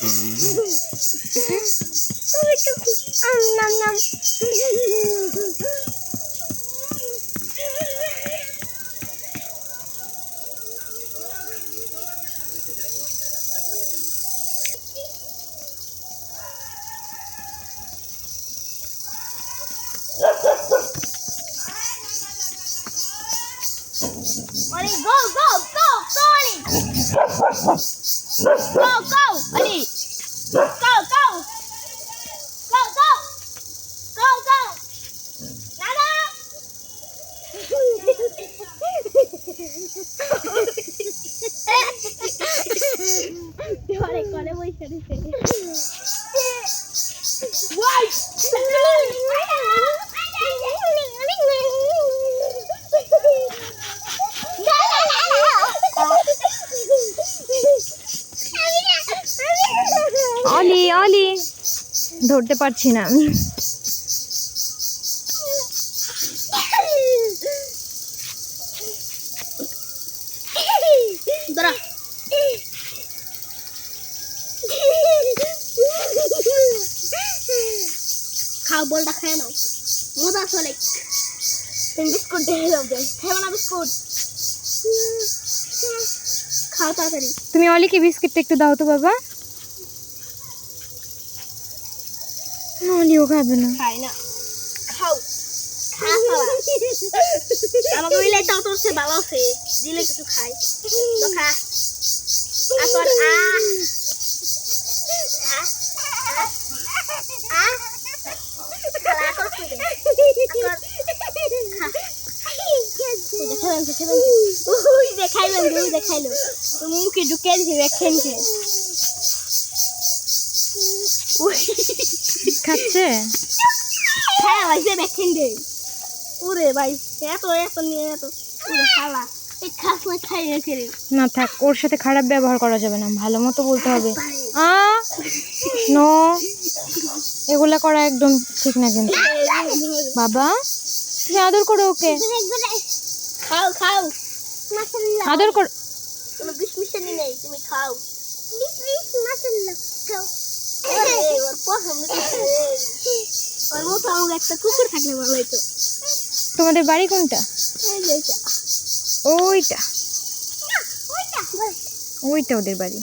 Ollie, go, go, go, go, Ollie. Go, go, Ollie. Go, go. Go, go. Go, go. Nana. Ollie, go, boy, why? অলি অলি ধরতে পারছি না আমি। খাও বলটা খেয়ে নাও, মজা চলে। তুমি বিস্কুট দিয়ে দাও, খাবে না বিস্কুট? খাও তাড়াতাড়ি। তুমি অলিকে বিস্কিটটা একটু দাও তো বাবা। অলিও খাবে না। খাই না, খাও। আমাকে ওই লাইটটা অটোতে ভালো আছে, দিলে কিছু খাই তো খা। এখন দেখাইলো তুমি মুখে ঢুকিয়ে দিছি ব্যাখ্যান খাচ্ছে। হ্যাঁ ভাই সে ব্যাখ্যান দে। ওরে ভাই এত এত নিয়ে এত ওরে শালা এই খাস না খাই রেখে রে। না থাক, ওর সাথে খারাপ ব্যবহার করা যাবে না, ভালো মতো বলতে হবে। নো, এগুলা করা একদম ঠিক না কিন্তু। বাবা তুমি আদর করো ওকে, খাও খাও আদর কর। কোনো বিষ মিশানি নেই, তুমি খাও। মাশাআল্লাহ খাও। ওর পছন্দ ওর মতো আমার একটা কুকুর থাকলে ভালো হতো। তোমাদের বাড়ি কোনটা? এই যে এটা। ওইটা ওইটা ওইটা ওদের বাড়ি।